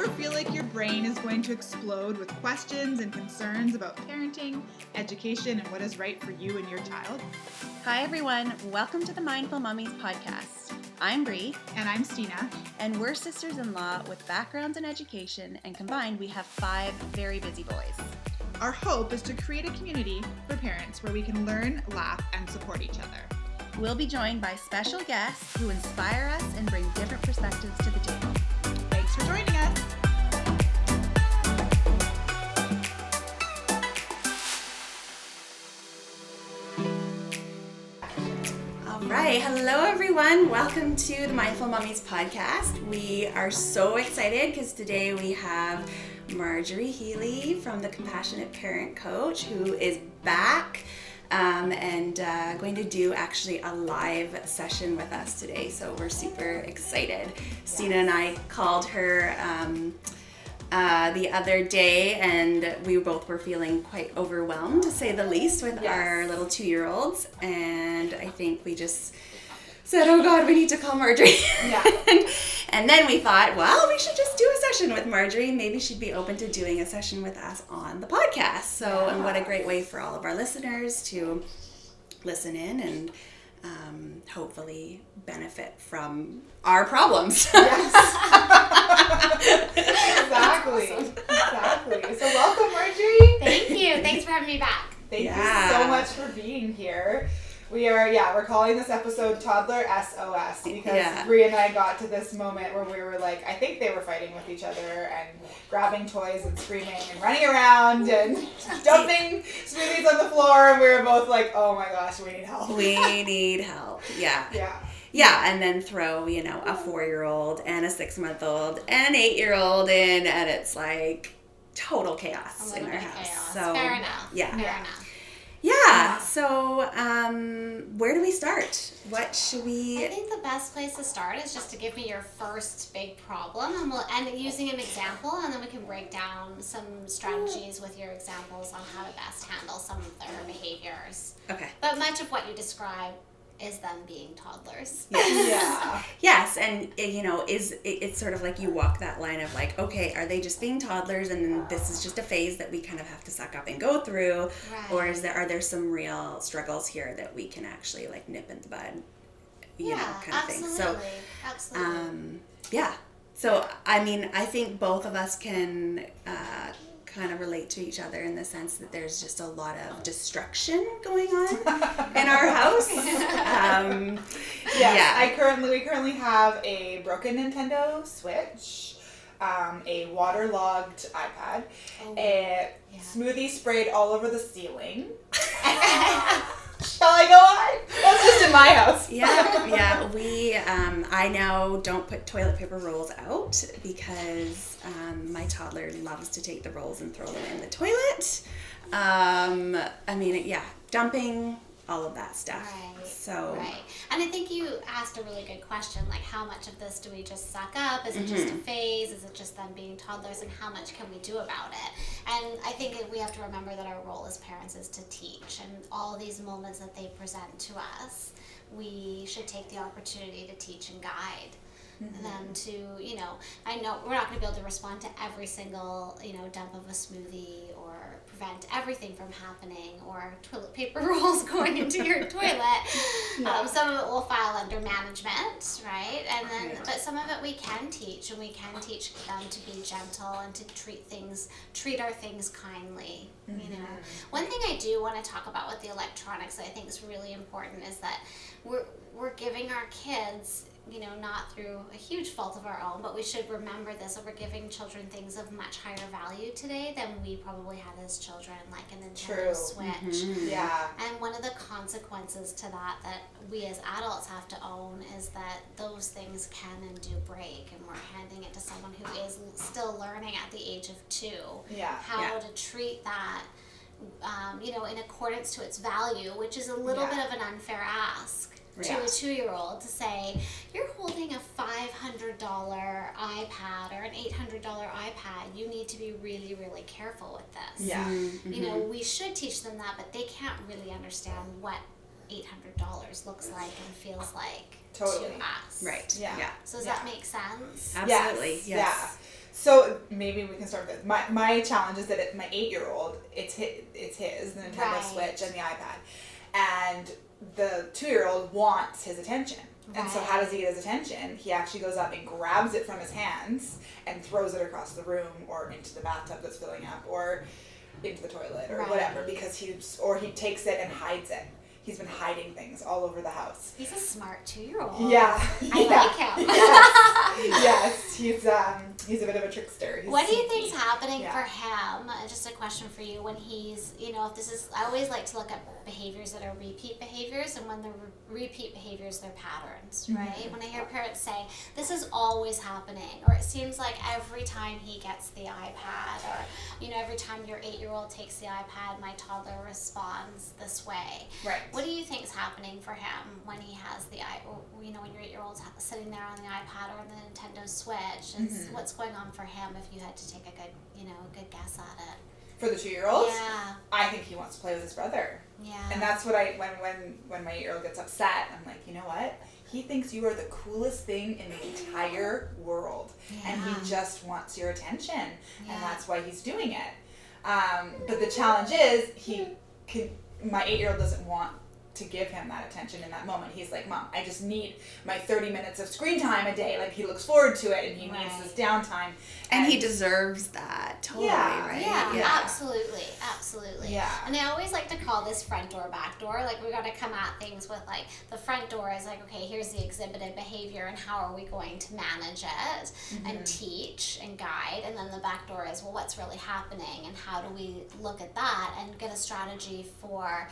ever feel like your brain is going to explode with questions and concerns about parenting, education, and what is right for you and your child? Hi everyone, welcome to the Mindful Mummies podcast. I'm Bre. And I'm Stina. And we're sisters-in-law with backgrounds in education, and combined we have 5 very busy boys. Our hope is to create a community for parents where we can learn, laugh, and support each other. We'll be joined by special guests who inspire us and bring different perspectives to the table. Thanks for joining us. All right, hello everyone. Welcome to the Mindful Mummies podcast. We are so excited because today we have Margery Healey from the Compassionate Parent Coach who is back and going to do actually a live session with us today. So we're super excited. Yes. Stina and I called her the other day, and we both were feeling quite overwhelmed, to say the least, with our little 2-year-olds. And I think we just said, oh God, we need to call Margery. Yeah. and then we thought, well, we should just do a session with Margery. Maybe she'd be open to doing a session with us on the podcast. So, and what a great way for all of our listeners to listen in and hopefully benefit from our problems. Yes. Exactly. So welcome, Margery. Thank you. Thanks for having me back. Thank you so much for being here. We're calling this episode Toddler SOS because Bre and I got to this moment where we were like, I think they were fighting with each other and grabbing toys and screaming and running around and dumping smoothies on the floor, and we were both like, oh my gosh, we need help. We need help. Yeah. Yeah, and then throw, a 4-year-old and a 6-month-old and an 8-year-old in, and it's like total chaos in our house. Chaos. So fair enough. Yeah. Fair enough. Yeah, so where do we start? What should we... I think the best place to start is just to give me your first big problem, and we'll end using an example, and then we can break down some strategies with your examples on how to best handle some of their behaviors. Okay. But much of what you describe is them being toddlers. Yes. Yeah. Yes, and it's sort of like you walk that line of like, okay, are they just being toddlers and then this is just a phase that we kind of have to suck up and go through, right. Or are there some real struggles here that we can actually like nip in the bud, kind of thing. So, absolutely. Yeah. So I mean, I think both of us can kind of relate to each other in the sense that there's just a lot of destruction going on in our house. We currently have a broken Nintendo Switch, a waterlogged iPad, a smoothie sprayed all over the ceiling. Shall I go on? That's just in my house. Yeah. We, I now don't put toilet paper rolls out because my toddler loves to take the rolls and throw them in the toilet. Dumping, all of that stuff. Right. So. Right. And I think you asked a really good question, like how much of this do we just suck up? Is it just a phase? Is it just them being toddlers? And how much can we do about it? And I think we have to remember that our role as parents is to teach, and all these moments that they present to us, we should take the opportunity to teach and guide them to, I know we're not going to be able to respond to every single, dump of a smoothie or prevent everything from happening or toilet paper rolls going into your toilet. Some of it will file under management, right? And then, but some of it we can teach, and we can teach them to be gentle and to treat our things kindly. One thing I do want to talk about with the electronics that I think is really important is that we're giving our kids, not through a huge fault of our own, but we should remember this, that we're giving children things of much higher value today than we probably had as children, like a Nintendo Switch. Yeah. And one of the consequences to that we as adults have to own is that those things can and do break, and we're handing it to someone who is still learning at the age of 2 how to treat that, in accordance to its value, which is a little bit of an unfair ask. To a 2-year-old to say, you're holding a $500 iPad or an $800 iPad, you need to be really, really careful with this. Yeah. We should teach them that, but they can't really understand what $800 looks like and feels like to us. Right. Yeah. So does that make sense? Absolutely. Yes. Yeah. So maybe we can start with this. My challenge is that my 8-year-old, it's his, the Nintendo Switch and the iPad. And the 2-year-old wants his attention. And so how does he get his attention? He actually goes up and grabs it from his hands and throws it across the room or into the bathtub that's filling up or into the toilet or whatever, because he takes it and hides it. He's been hiding things all over the house. He's a smart 2-year-old. Yeah. I like him. Yes, he's a bit of a trickster. What do you think's happening for him? Just a question for you. When he's, if this is, I always like to look at behaviors that are repeat behaviors, and when they're repeat behaviors, they're patterns, right? When I hear parents say, this is always happening, or it seems like every time he gets the iPad, or, every time your 8-year-old takes the iPad, my toddler responds this way. Right. What do you think's happening for him when he has the when your 8-year-old's sitting there on the iPad or the Nintendo Switch? What's going on for him if you had to take a good guess at it? For the 2-year-old? Yeah. I think he wants to play with his brother. Yeah. And that's what when my 8-year-old gets upset, I'm like, you know what? He thinks you are the coolest thing in the entire world. Yeah. And he just wants your attention. Yeah. And that's why he's doing it. But the challenge is my 8-year-old doesn't want to give him that attention in that moment. He's like, Mom, I just need my 30 minutes of screen time a day. Like, he looks forward to it, and he needs this downtime. And he deserves that, totally, right? Yeah, absolutely. Yeah. And I always like to call this front door, back door. Like, we got to come at things with, like, the front door is like, okay, here's the exhibited behavior, and how are we going to manage it and teach and guide. And then the back door is, well, what's really happening, and how do we look at that and get a strategy for,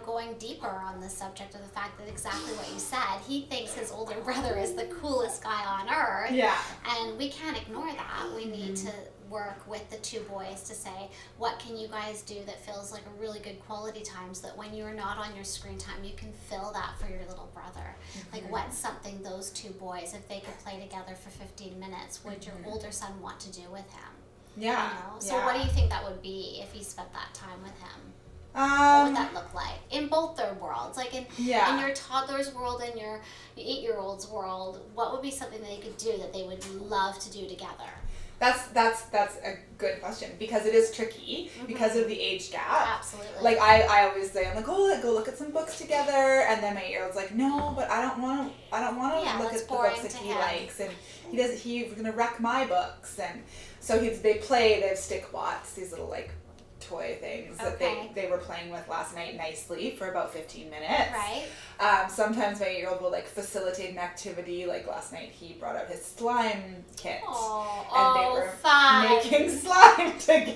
going deeper on the subject of the fact that exactly what you said, he thinks his older brother is the coolest guy on earth. Yeah. And we can't ignore that. We need to work with the 2 boys to say, what can you guys do that feels like a really good quality time, so that when you're not on your screen time, you can fill that for your little brother. Like, what's something those 2 boys, if they could play together for 15 minutes, would your older son want to do with him? Yeah. So what do you think that would be if he spent that time with him? What would that look like in both their worlds? Like in your toddler's world and your 8-year-old's world, what would be something that they could do that they would love to do together? That's a good question, because it is tricky because of the age gap. Absolutely. Like, I always say, I'm like, oh, go look at some books together, and then my 8-year-old's like, no, but I don't want to look at the books that he likes, and he's gonna wreck my books, and so they have stick bots, these little like toy things that they were playing with last night nicely for about 15 minutes. Right. Sometimes my 8-year-old will like facilitate an activity. Like last night, he brought out his slime kit, and they were making slime together,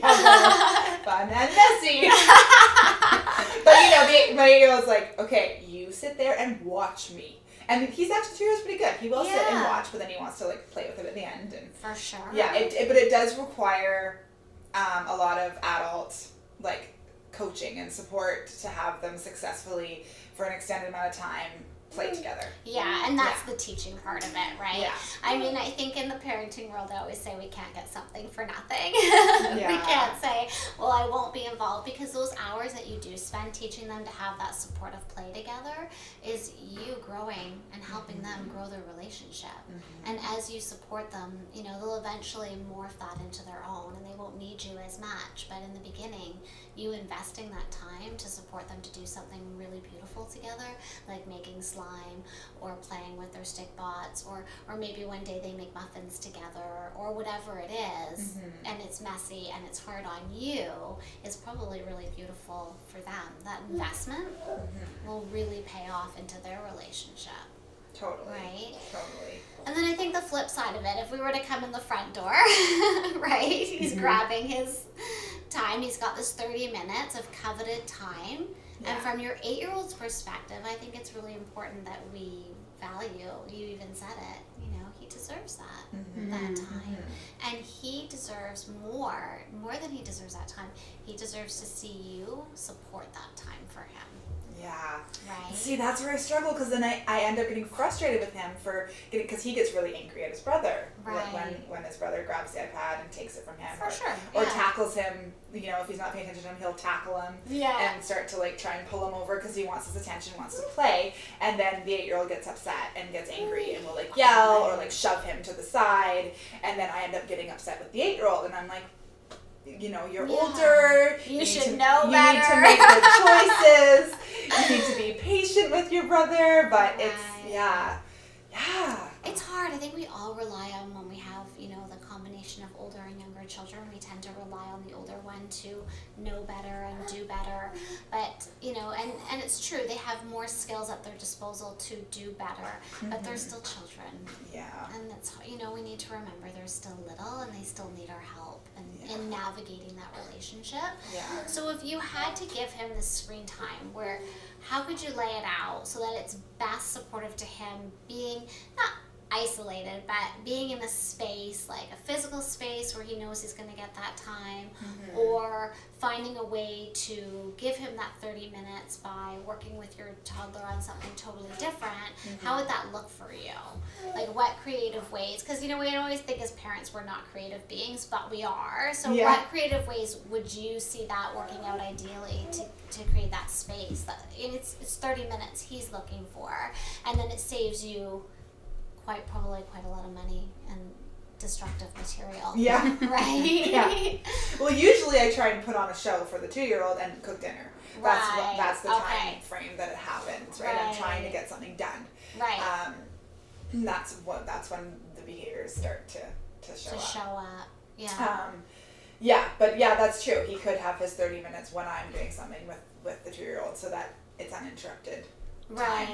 fun and messy. But my 8-year-old's like, okay, you sit there and watch me. And he's actually 2 years pretty good. He will sit and watch, but then he wants to like play with it at the end. And for sure. Yeah, but it does require a lot of adult like coaching and support to have them successfully for an extended amount of time play together. Yeah, and that's the teaching part of it, right? Yeah. I mean, I think in the parenting world, I always say we can't get something for nothing. Yeah. We can't say, well, I won't be involved, because those hours that you do spend teaching them to have that supportive play together is you growing and helping them grow their relationship. And as you support them, they'll eventually morph that into their own, and they won't need you as much. But in the beginning, you investing that time to support them to do something really beautiful together, like making slime or playing with their stick bots, or maybe one day they make muffins together, or whatever it is, and it's messy and it's hard on you, is probably really beautiful for them. That investment will really pay off into their relationship. Totally. Right? Totally. And then I think the flip side of it, if we were to come in the front door, right? He's grabbing his time. He's got this 30 minutes of coveted time. Yeah. And from your 8-year-old's perspective, I think it's really important that we value, you even said it, he deserves that time. And he deserves more than he deserves that time. He deserves to see you support that time for him. Yeah. Right. See, that's where I struggle, because then I end up getting frustrated with him because he gets really angry at his brother. Right. When his brother grabs the iPad and takes it from him. Or tackles him, if he's not paying attention to him, he'll tackle him. Yeah. And start to like try and pull him over because he wants his attention, wants to play. And then the 8-year-old gets upset and gets angry and will like yell or like shove him to the side. And then I end up getting upset with the 8-year-old, and I'm like, you're older. You should know better. You need to make good choices. You need to be patient with your brother. But yeah. It's hard. I think we all rely on, when we have, the combination of older and younger children, we tend to rely on the older one to know better and do better. But, and it's true, they have more skills at their disposal to do better, but they're still children. Yeah. And that's, we need to remember they're still little and they still need our help in navigating that relationship. Yeah. So if you had to give him the screen time, how could you lay it out so that it's best supportive to him, being not isolated, but being in a space, like a physical space where he knows he's going to get that time, or finding a way to give him that 30 minutes by working with your toddler on something totally different? How would that look for you? Like, what creative ways? Because, we always think as parents we're not creative beings, but we are. So what creative ways would you see that working out ideally to create that space? It's 30 minutes he's looking for, and then it saves you probably quite a lot of money and destructive material. Yeah. Right? Yeah. Well, usually I try and put on a show for the 2-year-old and cook dinner. That's the time frame that it happens, right? I'm trying to get something done. Right. That's when the behaviors start to show up. Yeah. But that's true. He could have his 30 minutes when I'm doing something with the 2-year-old, so that it's uninterrupted time.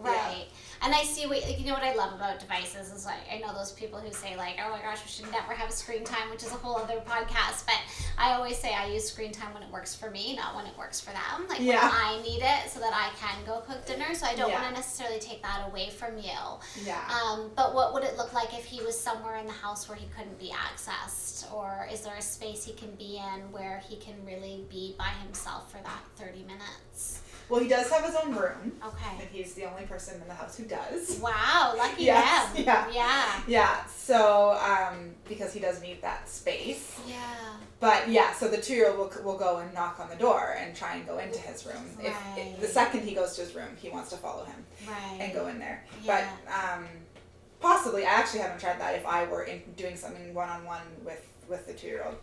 Right. And I see what I love about devices is, like, I know those people who say, like, oh my gosh, we should never have screen time, which is a whole other podcast, but I always say I use screen time when it works for me, not when it works for them. Like, when I need it so that I can go cook dinner, so I don't want to necessarily take that away from you. Yeah. But what would it look like if he was somewhere in the house where he couldn't be accessed? Or is there a space he can be in where he can really be by himself for that 30 minutes? Well, he does have his own room. Okay. And he's the only person in the house who does. Wow, lucky him. Yeah. So, because he does need that space. Yeah. But so the 2-year-old will go and knock on the door and try and go into his room. Right. If the second he goes to his room, he wants to follow him. Right. And go in there. Yeah. But possibly, I actually haven't tried that if I were doing something one-on-one with the 2-year-old.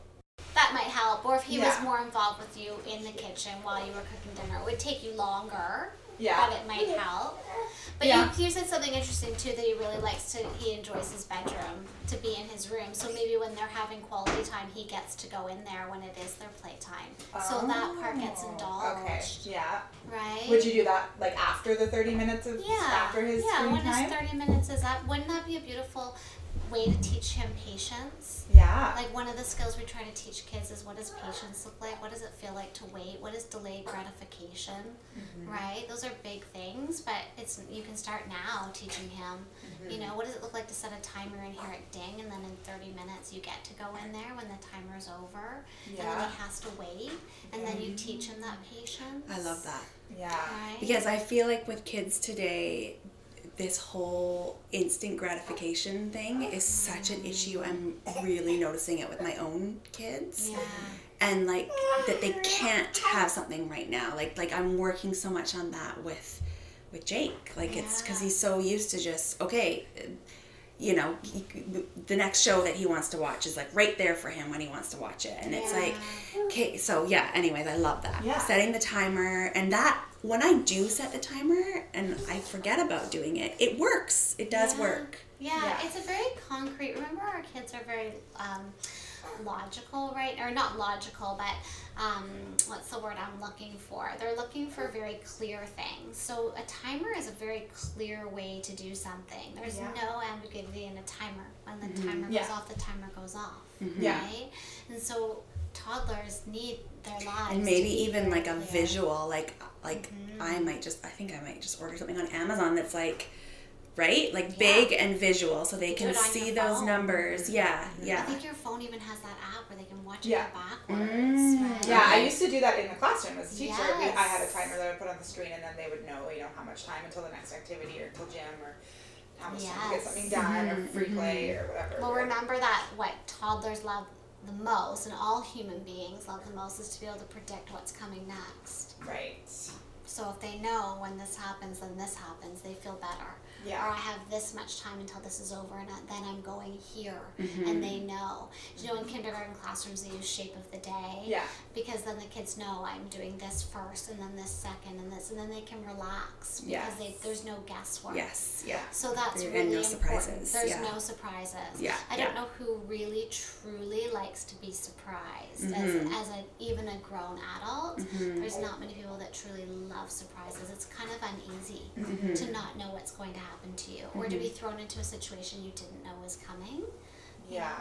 That might help. Or if he was more involved with you in the kitchen while you were cooking dinner. It would take you longer. Yeah. But it might help. But you said something interesting too, that he really he enjoys his bedroom, to be in his room. So maybe when they're having quality time, he gets to go in there when it is their playtime. So that part gets indulged. Okay. Yeah. Right? Would you do that like after the 30 minutes after his screen when time? his 30 minutes is up? Wouldn't that be a beautiful way to teach him patience? Yeah. Like, one of the skills we try to teach kids is, what does patience look like? What does it feel like to wait? What is delayed gratification? Right? Those are big things, but you can start now teaching him. What does it look like to set a timer and hear it ding, and then in 30 minutes you get to go in there when the timer's over, and then he has to wait, and then you teach him that patience. I love that. Yeah. Right? Because I feel like with kids today, this whole instant gratification thing is such an issue. I'm really noticing it with my own kids. Yeah. And like that they can't have something right now. Like I'm working so much on that with Jake. Like it's because he's so used to just, the next show that he wants to watch is like right there for him when he wants to watch it. And it's like, okay, so anyways, I love that. Yeah. Setting the timer, and that when I do set the timer and I forget about doing it, it works. It does work. Yeah, it's a very concrete, remember our kids are very logical, right? Or not logical, but what's the word I'm looking for? They're looking for very clear things. So a timer is a very clear way to do something. There's no ambiguity in a timer. When the timer goes off, the timer goes off, right? And so toddlers need their lives. And maybe even like a visual, like I think I might just order something on Amazon that's like right? Like big and visual, so they can see those numbers. Yeah. I think your phone even has that app where they can watch it backwards. Right? Yeah, I used to do that in the classroom as a teacher. I had a timer that I would put on the screen, and then they would know, how much time until the next activity or until gym or how much time to get something done or free play or whatever. Well, remember that what toddlers love the most, and all human beings love the most, is to be able to predict what's coming next. Right. So if they know when this happens, then this happens, they feel better. Yeah. Or I have this much time until this is over, and then I'm going here, and they know. In kindergarten classrooms, they use shape of the day. Yeah. Because then the kids know I'm doing this first, and then this second, and this, and then they can relax because there's no guesswork. Yes. Yeah. So that's really and no important. surprises. There's no surprises. Yeah. I don't know who really truly likes to be surprised as even a grown adult. There's not many people that truly love surprises. It's kind of uneasy to not know what's going to happen to you, or to be thrown into a situation you didn't know was coming. Yeah.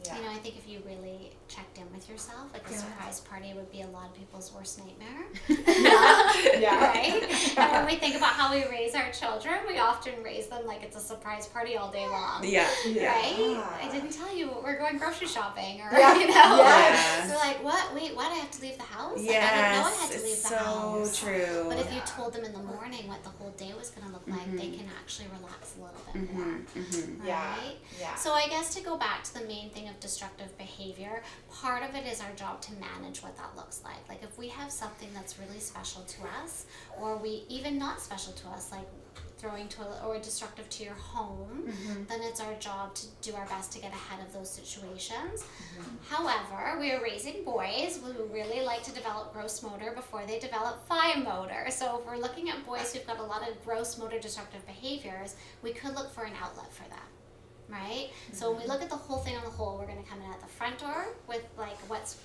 I think if you really checked in with yourself, like a surprise party would be a lot of people's worst nightmare. Right? And when we think about how we raise our children, we often raise them like it's a surprise party all day long. Yeah. Right? I didn't tell you we're going grocery shopping, or Yes. So like, what? Wait, what? I have to leave the house? Yes. Like, I didn't know I had to leave the house. So true. But if you told them in the morning what the whole day was going to look like, they can actually relax a little bit more. Right? Yeah. So I guess to go back to the main thing of destructive behavior, part of it is our job to manage what that looks like. Like if we have something that's really special to us, or we even not special to us, like throwing toilet or destructive to your home, then it's our job to do our best to get ahead of those situations. However, we are raising boys who really like to develop gross motor before they develop fine motor. So if we're looking at boys who've got a lot of gross motor destructive behaviors, we could look for an outlet for them. Right? So when we look at the whole thing on the whole, we're going to come in at the front door with like what's,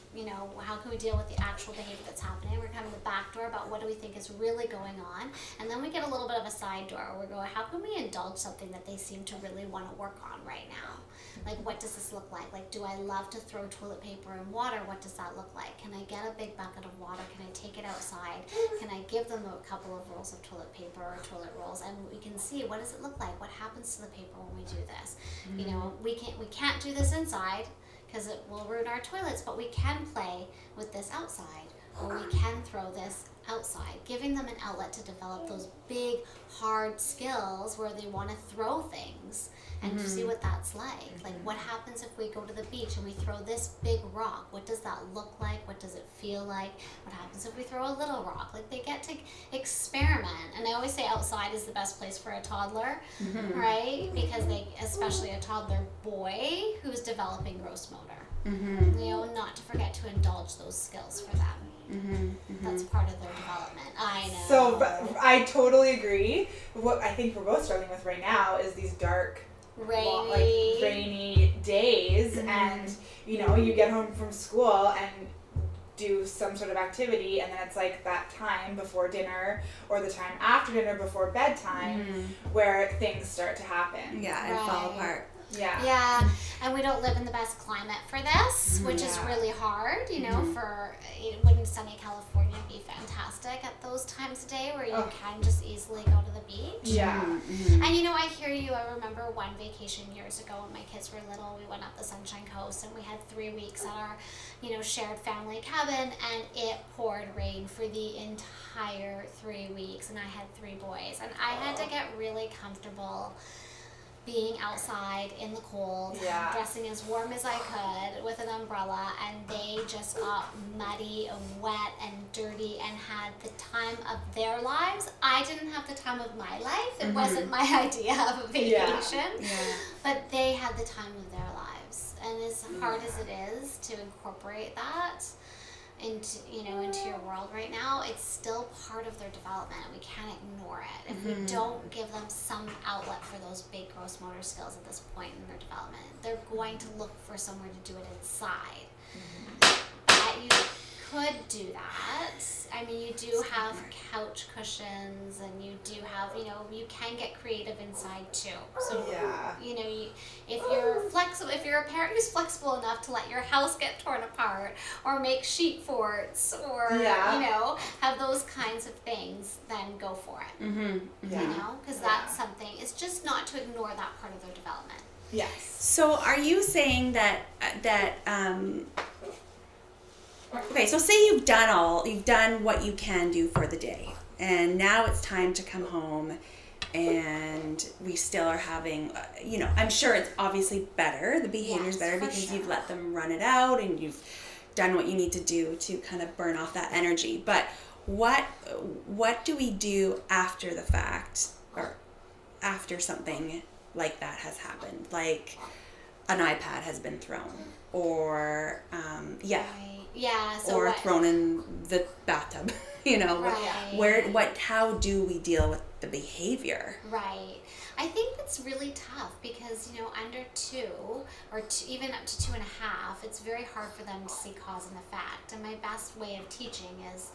how can we deal with the actual behavior that's happening? We're coming to the back door about what do we think is really going on. And then we get a little bit of a side door where we're going, how can we indulge something that they seem to really want to work on right now? Like, what does this look like? Like, do I love to throw toilet paper and water? What does that look like? Can I get a big bucket of water? Can I take it outside? Can I give them a couple of rolls of toilet paper or toilet rolls? And we can see, what does it look like? What happens to the paper when we do this? We can't do this inside because it will ruin our toilets, but we can play with this outside, or we can throw this outside, giving them an outlet to develop those big, hard skills where they want to throw things and see what that's like. Like, what happens if we go to the beach and we throw this big rock? What does that look like? What does it feel like? What happens if we throw a little rock? Like, they get to experiment. And I always say outside is the best place for a toddler, right? Because especially a toddler boy who's developing gross motor. Not to forget to indulge those skills for them. That's part of their development. I know. So I totally agree. What I think we're both struggling with right now is these dark, rainy days, and you get home from school and do some sort of activity, and then it's like that time before dinner or the time after dinner before bedtime where things start to happen. Yeah, and fall apart. Yeah, and we don't live in the best climate for this, which is really hard, for, wouldn't sunny California be fantastic at those times of day where you can just easily go to the beach? Yeah. And I hear you. I remember one vacation years ago when my kids were little, we went up the Sunshine Coast and we had 3 weeks at our, shared family cabin, and it poured rain for the entire 3 weeks, and I had 3 boys, and I had to get really comfortable being outside in the cold, dressing as warm as I could with an umbrella, and they just got muddy and wet and dirty and had the time of their lives. I didn't have the time of my life. It wasn't my idea of a vacation, but they had the time of their lives. And as hard as it is to incorporate that into your world right now, it's still part of their development, and we can't ignore it. If we don't give them some outlet for those big gross motor skills at this point in their development, they're going to look for somewhere to do it inside. That you could do that. I mean, you do have couch cushions, and you do have, you can get creative inside too. So, if you're flexible, if you're a parent who's flexible enough to let your house get torn apart, or make sheet forts, or, have those kinds of things, then go for it. Because that's something, it's just not to ignore that part of their development. Yes. So are you saying that okay, so say you've done what you can do for the day, and now it's time to come home, and we still are having, I'm sure it's obviously better, the behavior's better because you've let them run it out and you've done what you need to do to kind of burn off that energy. But what do we do after the fact, or after something like that has happened, like an iPad has been thrown, or or thrown in the bathtub, how do we deal with the behavior? Right. I think that's really tough because, under 2 or even up to 2.5, it's very hard for them to see cause and effect. And my best way of teaching is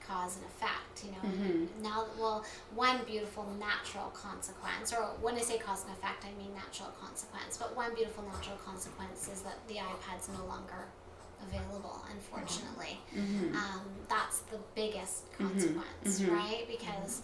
cause and effect, Now, one beautiful natural consequence, or when I say cause and effect, I mean natural consequence, but one beautiful natural consequence is that the iPad's no longer available, unfortunately. That's the biggest consequence, right? Because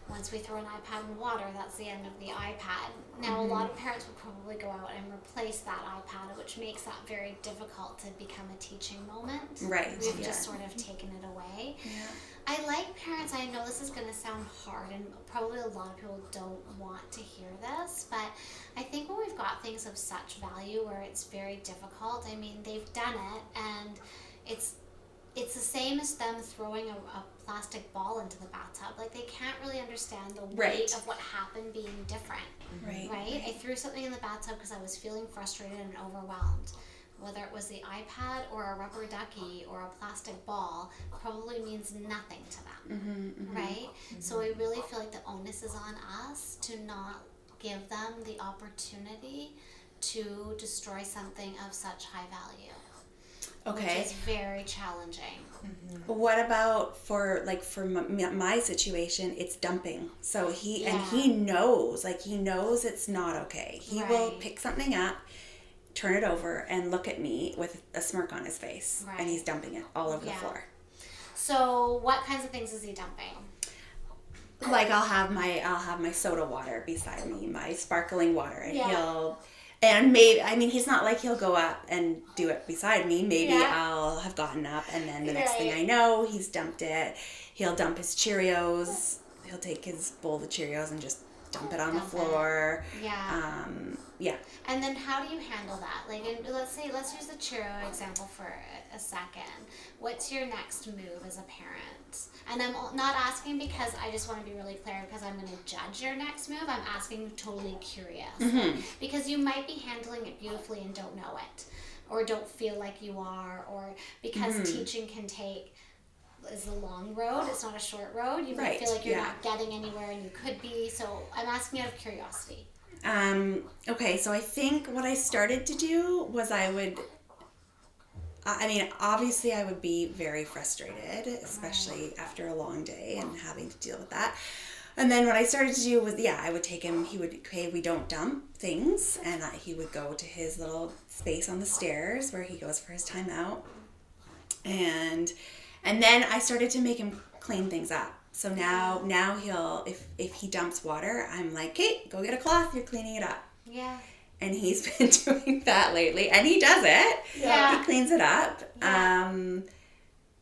once we throw an iPad in water, that's the end of the iPad. Now, a lot of parents would probably go out and replace that iPad, which makes that very difficult to become a teaching moment. Right. We've just sort of taken it away. Yeah. I like parents, I know this is going to sound hard, and probably a lot of people don't want to hear this, but I think when we've got things of such value where it's very difficult, I mean, they've done it, and it's the same as them throwing a plastic ball into the bathtub. Like, they can't really understand the weight of what happened being different. Right? I threw something in the bathtub because I was feeling frustrated and overwhelmed. Whether it was the iPad or a rubber ducky or a plastic ball probably means nothing to them. Right? So I really feel like the onus is on us to not give them the opportunity to destroy something of such high value. Okay. Which is very challenging. What about for my situation? It's dumping. So he knows it's not okay. He will pick something up, turn it over, and look at me with a smirk on his face, and he's dumping it all over the floor. So what kinds of things is he dumping? Like I'll have my soda water beside me, my sparkling water, and and maybe, I mean, he's not like he'll go up and do it beside me. Maybe I'll have gotten up, and then the next thing I know, he's dumped it. He'll dump his Cheerios. He'll take his bowl of Cheerios and just dump it on the floor. And then how do you handle that? Like, let's use the Cheerio example for a second. What's your next move as a parent? And I'm not asking because I just want to be really clear because I'm going to judge your next move. I'm asking totally curious. Because you might be handling it beautifully and don't know it, or don't feel like you are, or because teaching is a long road, it's not a short road. You might feel like you're not getting anywhere, and you could be. So I'm asking out of curiosity. Okay, so I think what I started to do was obviously I would be very frustrated, especially after a long day and having to deal with that. And then what I started to do was, I would take him, we don't dump things, and he would go to his little space on the stairs where he goes for his timeout. And then I started to make him clean things up. So now he'll, if he dumps water, I'm like, hey, go get a cloth, you're cleaning it up. Yeah. And he's been doing that lately, and he does it. Yeah. He cleans it up.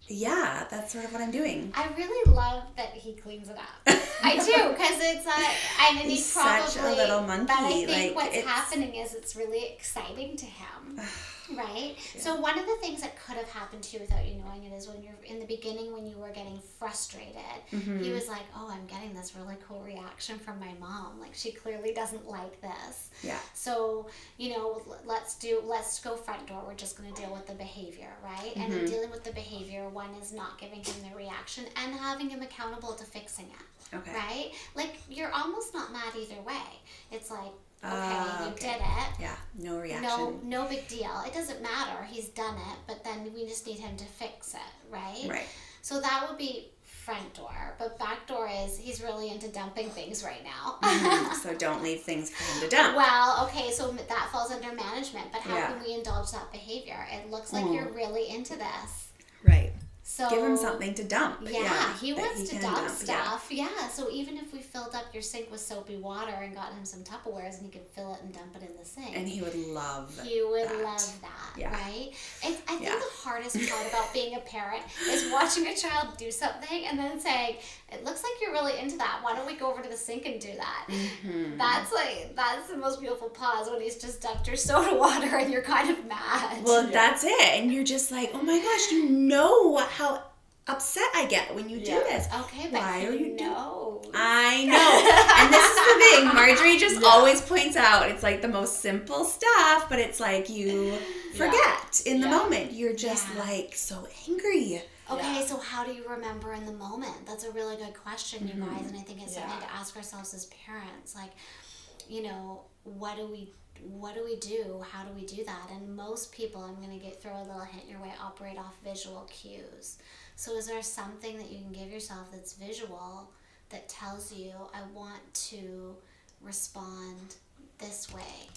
Yeah. That's sort of what I'm doing. I really love that he cleans it up. I do, because it's he's probably such a little monkey. But I think what's happening is it's really exciting to him. Right? Yeah. So one of the things that could have happened to you without you knowing it is when you're in the beginning, when you were getting frustrated, he was like, oh, I'm getting this really cool reaction from my mom. Like, she clearly doesn't like this. Yeah. So, let's go front door. We're just going to deal with the behavior, right? And in dealing with the behavior, one is not giving him the reaction and having him accountable to fixing it. Okay. Right? Like, you're almost not mad either way. It's like, okay, you did it. Yeah, no reaction. No big deal. It doesn't matter. He's done it, but then we just need him to fix it, right? Right. So that would be front door, but back door is he's really into dumping things right now. So don't leave things for him to dump. Well, okay, so that falls under management, but how can we indulge that behavior? It looks like you're really into this. Right. So give him something to dump. Yeah, he wants to dump stuff. Yeah, so even if we filled up your sink with soapy water and got him some Tupperwares and he could fill it and dump it in the sink. And he would love that. He would love that, right? I think the hardest part about being a parent is watching a child do something and then saying, it looks like you're really into that. Why don't we go over to the sink and do that? Mm-hmm. That's the most beautiful pause when he's just dumped your soda water and you're kind of mad. Well, that's it. And you're just like, oh my gosh, you know how upset I get when you do this. Okay, but why are you know? I know. And this is the thing. Margery just always points out, it's like the most simple stuff, but it's like you forget in the moment. You're just like so angry. Okay, so how do you remember in the moment? That's a really good question, you guys, and I think it's something to ask ourselves as parents. Like, you know, what do we do? How do we do that? And most people, I'm going to throw a little hint your way, operate off visual cues. So is there something that you can give yourself that's visual that tells you, I want to respond this way?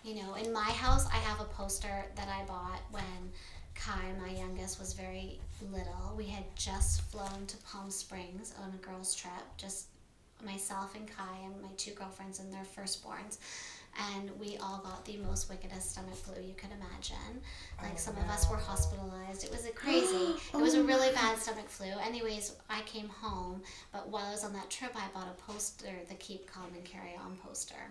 You know, in my house, I have a poster that I bought when Kai, my youngest, was very little. We had just flown to Palm Springs on a girls' trip, just myself and Kai and my two girlfriends and their firstborns. And we all got the most wickedest stomach flu you could imagine. Like, some of us were hospitalized. It was crazy. It was a really bad stomach flu. Anyways, I came home, but while I was on that trip, I bought a poster, the Keep Calm and Carry On poster.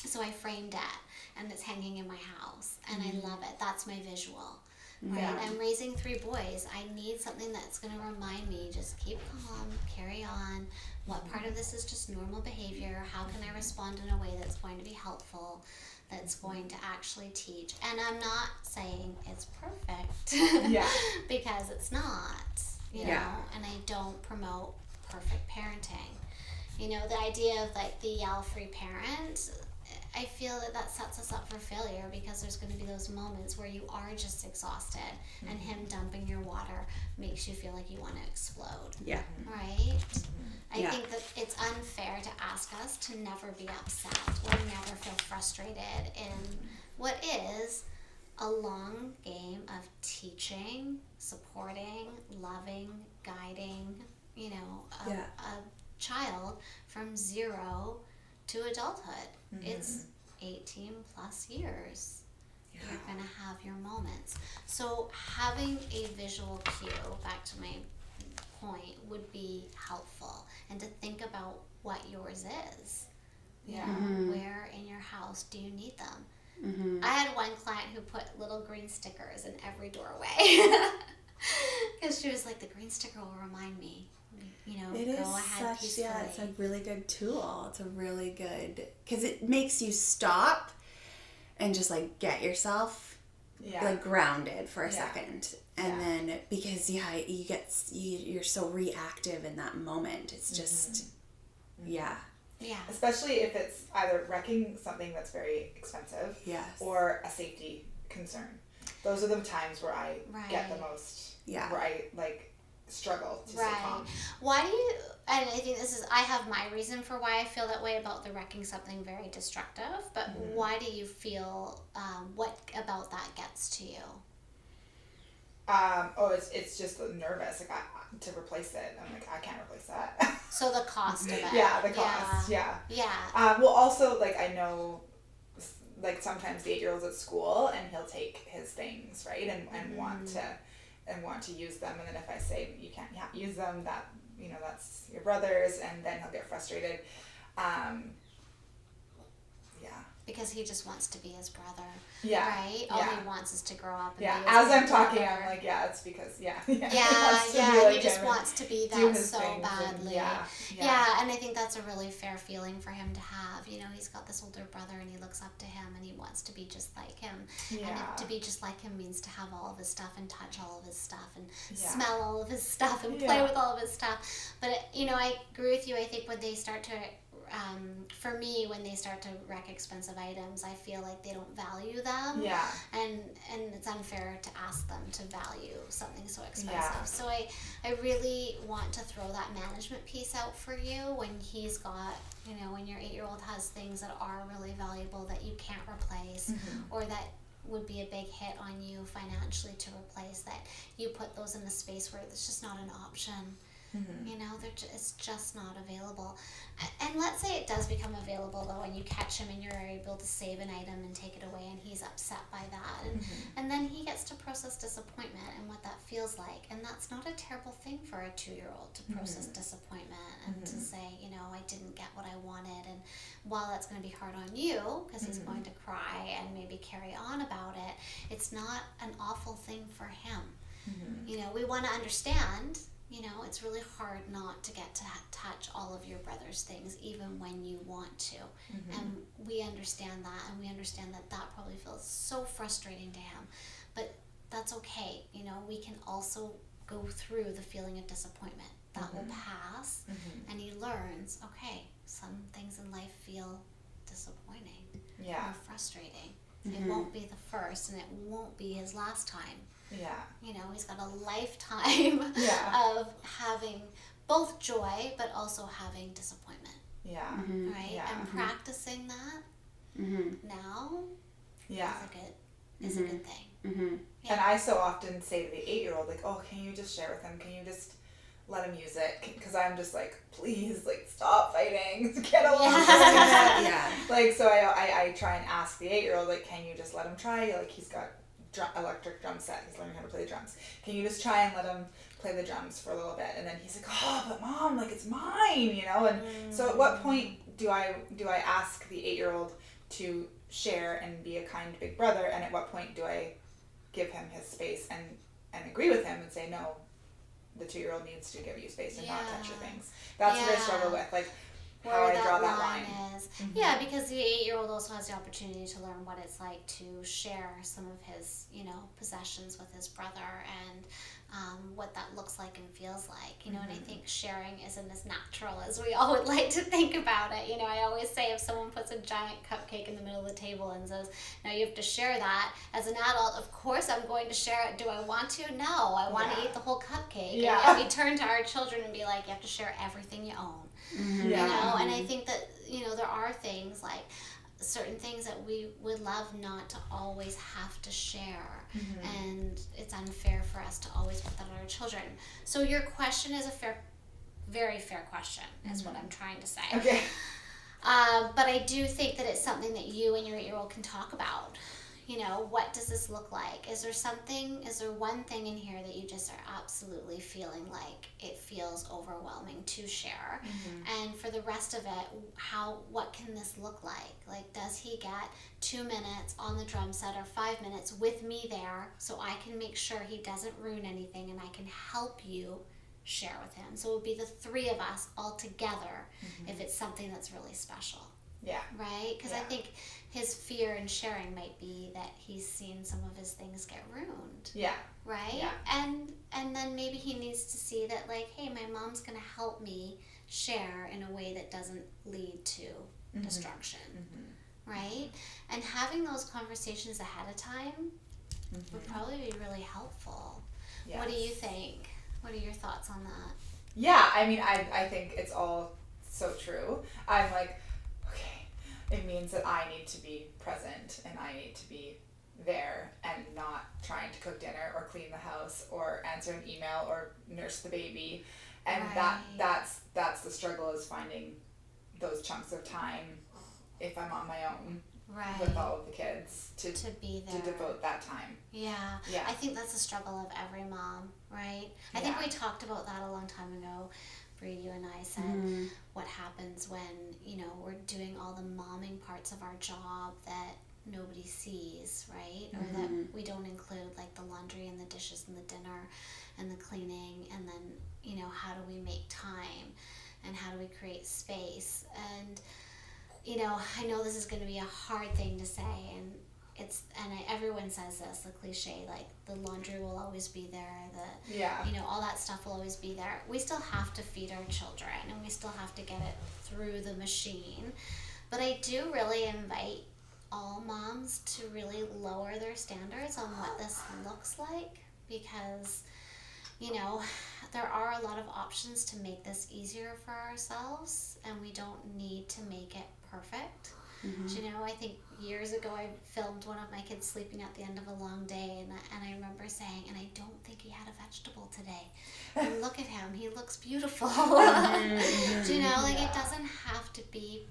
So I framed it, and it's hanging in my house, and I love it. That's my visual. Right? I'm raising 3 boys. I need something that's going to remind me, just keep calm, carry on. What part of this is just normal behavior? How can I respond in a way that's going to be helpful, that's going to actually teach? And I'm not saying it's perfect, because it's not, you know, and I don't promote perfect parenting. You know, the idea of like the yell-free parent, I feel that sets us up for failure, because there's going to be those moments where you are just exhausted and him dumping your water makes you feel like you want to explode. Yeah. Right? I think that it's unfair to ask us to never be upset or never feel frustrated in what is a long game of teaching, supporting, loving, guiding, you know, a child from 0 to adulthood. It's 18 plus years. You're going to have your moments. So having a visual cue, back to my point, would be helpful. And to think about what yours is. You know, where in your house do you need them? I had one client who put little green stickers in every doorway. Because she was like, the green sticker will remind me. You know, it go ahead peacefully. It's a really good tool. It's a really good, because it makes you stop and just like get yourself like grounded for a second, and then because you're so reactive in that moment. It's just especially if it's either wrecking something that's very expensive, or a safety concern. Those are the times where I get the most, where I like struggle to stay calm. Why do you, and I think I have my reason for why I feel that way about the wrecking something very destructive, but why do you feel, what about that gets to you? It's just nervous, like to replace it. I'm like, I can't replace that. So the cost of it. The cost, well, also, like, I know, like, sometimes the 8-year-old's at school and he'll take his things, right, and want to use them, and then if I say you can't use them, that, you know, that's your brother's, and then he'll get frustrated. because he just wants to be his brother. Yeah. Right? All he wants is to grow up and be his as I'm brother. talking, I'm like, it's because, he like just wants to be that so badly. And I think that's a really fair feeling for him to have. You know, he's got this older brother and he looks up to him and he wants to be just like him. Yeah. And to be just like him means to have all of his stuff and touch all of his stuff and smell all of his stuff and play with all of his stuff. But, you know, I agree with you. I think when they start to... for me, when they start to wreck expensive items, I feel like they don't value them. Yeah. And it's unfair to ask them to value something so expensive. Yeah. So I really want to throw that management piece out for you when he's got, you know, when your 8-year-old has things that are really valuable that you can't replace or that would be a big hit on you financially to replace, that you put those in a space where it's just not an option. You know, it's just not available. And let's say it does become available, though, and you catch him and you're able to save an item and take it away, and he's upset by that. And then he gets to process disappointment and what that feels like. And that's not a terrible thing for a 2-year-old to process disappointment and to say, you know, I didn't get what I wanted. And while that's going to be hard on you, because he's going to cry and maybe carry on about it, it's not an awful thing for him. You know, we want to understand... You know, it's really hard not to get to touch all of your brother's things, even when you want to. And we understand that, and we understand that that probably feels so frustrating to him. But that's okay. You know, we can also go through the feeling of disappointment. That will pass, and he learns, okay, some things in life feel disappointing or frustrating. It won't be the first, and it won't be his last time. Yeah. You know, he's got a lifetime of having both joy, but also having disappointment. Yeah. Right? Yeah. And practicing that now is a good thing. Yeah. And I so often say to the 8-year-old, like, oh, can you just share with him? Can you just let him use it? Because I'm just like, please, like, stop fighting. Get along. Like, so I try and ask the 8-year-old, like, can you just let him try? Like, he's got electric drum set. He's learning how to play the drums. Can you just try and let him play the drums for a little bit? And then he's like, oh, but Mom, like, it's mine, you know? And so at what point do I ask the 8-year-old to share and be a kind big brother? And at what point do I give him his space and agree with him and say, no, the 2-year-old needs to give you space and not touch your things? That's what I struggle with. Like, how I draw that line is. Yeah, because the 8-year-old also has the opportunity to learn what it's like to share some of his, you know, possessions with his brother and what that looks like and feels like, you know, and I think sharing isn't as natural as we all would like to think about it. You know, I always say if someone puts a giant cupcake in the middle of the table and says, now you have to share that, as an adult, of course I'm going to share it. Do I want to? No, I want to eat the whole cupcake. Yeah. And we turn to our children and be like, you have to share everything you own. You know, and I think that, you know, there are things like certain things that we would love not to always have to share, and it's unfair for us to always put that on our children. So your question is a very fair question, is what I'm trying to say. Okay. But I do think that it's something that you and your 8-year-old can talk about. You know, what does this look like? Is there one thing in here that you just are absolutely feeling like it feels overwhelming to share? And for the rest of it, what can this look like? Like, does he get 2 minutes on the drum set or 5 minutes with me there so I can make sure he doesn't ruin anything and I can help you share with him? So it would be the 3 of us all together if it's something that's really special. Yeah. Right? Because I think his fear in sharing might be that he's seen some of his things get ruined. Yeah. Right? Yeah. And then maybe he needs to see that, like, hey, my mom's going to help me share in a way that doesn't lead to destruction. Right? And having those conversations ahead of time would probably be really helpful. Yes. What do you think? What are your thoughts on that? Yeah, I mean, I think it's all so true. I'm like, it means that I need to be present and I need to be there and not trying to cook dinner or clean the house or answer an email or nurse the baby. And that's the struggle, is finding those chunks of time if I'm on my own with all of the kids to be there, to devote that time. Yeah. I think that's a struggle of every mom, right? I think we talked about that a long time ago. Bre, you and I said, what happens when, you know, we're doing all the momming parts of our job that nobody sees, right? Or that we don't include, like the laundry and the dishes and the dinner and the cleaning, and then, you know, how do we make time and how do we create space? And, you know, I know this is going to be a hard thing to say, and everyone says this, the cliche, like the laundry will always be there, you know, all that stuff will always be there. We still have to feed our children, and we still have to get it through the machine. But I do really invite all moms to really lower their standards on what this looks like, because, you know, there are a lot of options to make this easier for ourselves, and we don't need to make it perfect. You know, I think years ago I filmed one of my kids sleeping at the end of a long day, and I remember saying, and I don't think he had a vegetable today. And look at him, he looks beautiful. You know, like it doesn't have to be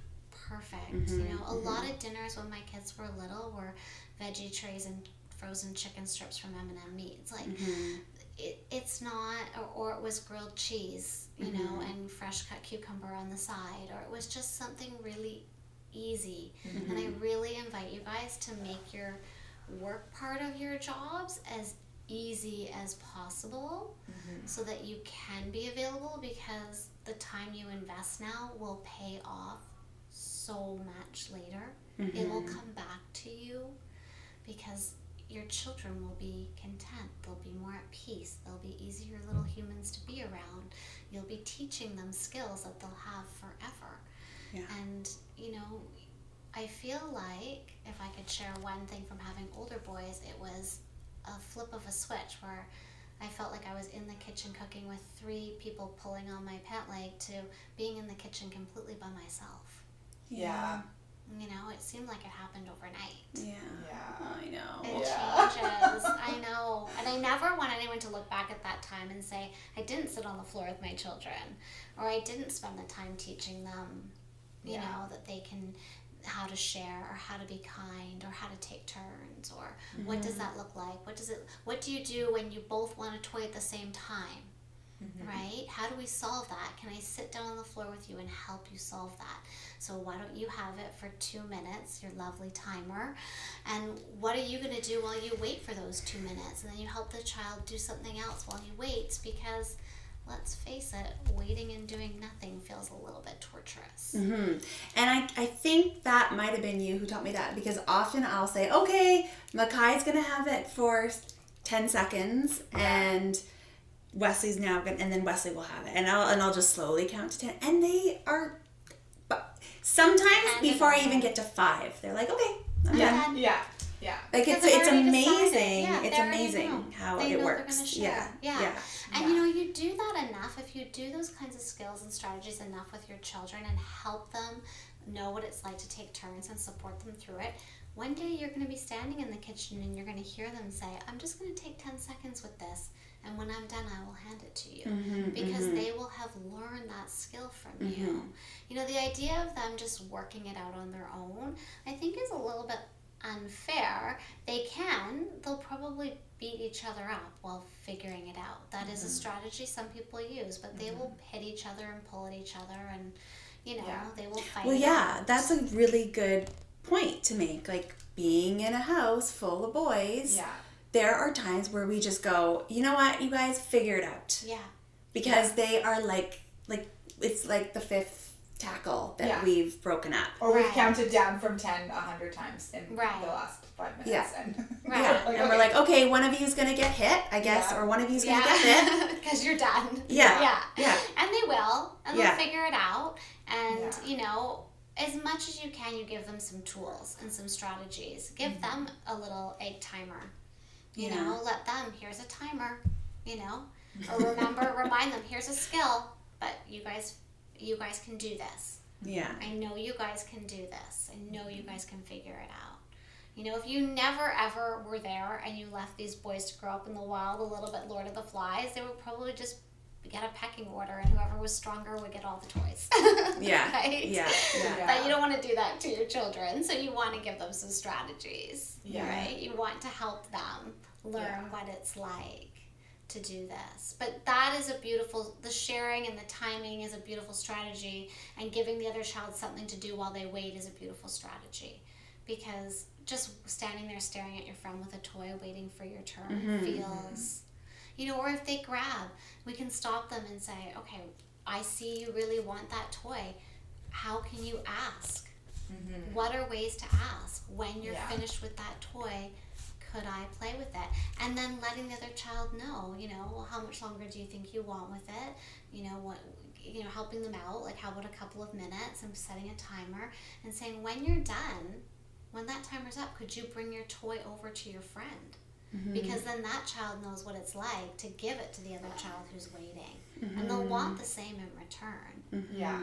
perfect. You know, a lot of dinners when my kids were little were veggie trays and frozen chicken strips from M&M meats. Like it's not, or it was grilled cheese, you know, and fresh cut cucumber on the side, or it was just something really easy. And I really invite you guys to make your work part of your jobs as easy as possible, so that you can be available, because the time you invest now will pay off so much later. It will come back to you, because your children will be content, they'll be more at peace, they'll be easier little humans to be around. You'll be teaching them skills that they'll have forever. And, you know, I feel like if I could share one thing from having older boys, it was a flip of a switch where I felt like I was in the kitchen cooking with 3 people pulling on my pant leg, to being in the kitchen completely by myself. You know, it seemed like it happened overnight. I know. It changes. I know. And I never want anyone to look back at that time and say, I didn't sit on the floor with my children, or I didn't spend the time teaching them, you know, that they can, how to share, or how to be kind, or how to take turns, or what does that look like? What do you do when you both want a toy at the same time? Right? How do we solve that? Can I sit down on the floor with you and help you solve that? So why don't you have it for 2 minutes, your lovely timer, and what are you going to do while you wait for those 2 minutes? And then you help the child do something else while he waits, because let's face it, waiting and doing nothing feels a little bit torturous. And I think that might have been you who taught me that, because often I'll say, okay, Makai's going to have it for 10 seconds, and Wesley's now going, and then Wesley will have it, and I'll just slowly count to 10, and they are, sometimes before I even get to 5, they're like, okay, I'm done. Like it's amazing. It's amazing how it works. And you know, you do that enough, if you do those kinds of skills and strategies enough with your children and help them know what it's like to take turns and support them through it, one day you're going to be standing in the kitchen and you're going to hear them say, I'm just going to take 10 seconds with this, and when I'm done I will hand it to you, because they will have learned that skill from you. You know, the idea of them just working it out on their own, I think, is a little bit unfair. They'll probably beat each other up while figuring it out. That is a strategy some people use, but they will hit each other and pull at each other, and you know, they will fight. Well, that's a really good point to make. Like, being in a house full of boys, there are times where we just go, you know what, you guys figure it out. Because they are like it's like the 5th tackle that we've broken up. Or we've counted down from 10 100 times in the last 5 minutes. And and we're like, okay, one of you is going to get hit, I guess, or one of you is going to get hit. Because you're done. And they will, and they'll figure it out. And, you know, as much as you can, you give them some tools and some strategies. Give them a little egg timer. You know, let them, here's a timer, you know. Or remind them, here's a skill, but you guys can do this. I know you guys can do this. I know you guys can figure it out. You know, if you never ever were there and you left these boys to grow up in the wild, a little bit Lord of the Flies, they would probably just get a pecking order, and whoever was stronger would get all the toys. Right? But you don't want to do that to your children, so you want to give them some strategies. Right? You want to help them learn what it's like to do this. But that is the sharing and the timing is a beautiful strategy, and giving the other child something to do while they wait is a beautiful strategy. Because just standing there staring at your friend with a toy waiting for your turn feels, or if they grab, we can stop them and say, okay, I see you really want that toy. How can you ask? What are ways to ask? When you're finished with that toy, could I play with it? And then letting the other child know, well, how much longer do you think you want with it? Helping them out, like how about a couple of minutes, and setting a timer and saying, when you're done, when that timer's up, could you bring your toy over to your friend? Because then that child knows what it's like to give it to the other child who's waiting. And they'll want the same in return. Yeah.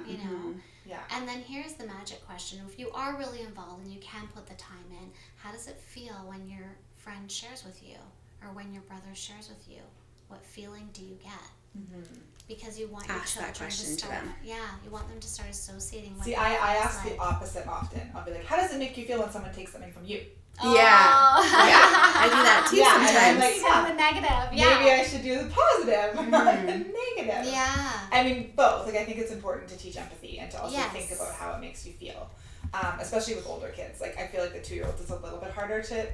Yeah. And then here's the magic question. If you are really involved and you can put the time in, how does it feel when your friend shares with you, or when your brother shares with you? What feeling do you get? Because you want your children to start. You want them to start associating with. See, I ask the opposite often. I'll be like, how does it make you feel when someone takes something from you? Oh. Yeah, I do that too sometimes. I'm like, the negative. Yeah. Maybe I should do the positive, not the negative. Yeah. I mean, both. Like, I think it's important to teach empathy and to also think about how it makes you feel, especially with older kids. Like, I feel like the 2-year-old is a little bit harder to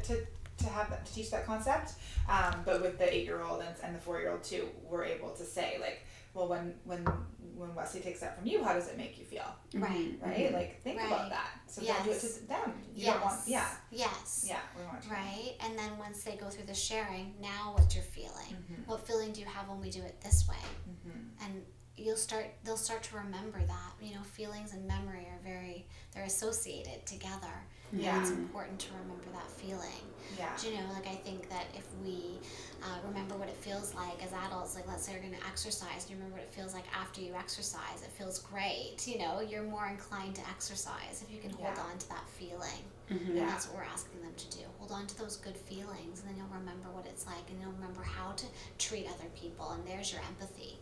have that, to teach that concept. But with the 8-year-old and the 4-year-old too, we're able to say, like, well, when Wesley takes that from you, how does it make you feel? Right. Right? Like, think about that. So don't do it to them. You don't want, Yes. Yeah, we want to. Right? And then once they go through the sharing, now what's your feeling? What feeling do you have when we do it this way? And they'll start to remember that. Feelings and memory are they're associated together. Yeah. And it's important to remember that feeling. Yeah. Do I think that if we remember what it feels like as adults, like let's say you're going to exercise, and you remember what it feels like after you exercise, it feels great. You're more inclined to exercise if you can hold on to that feeling. And that's what we're asking them to do. Hold on to those good feelings, and then you'll remember what it's like, and you'll remember how to treat other people, and there's your empathy.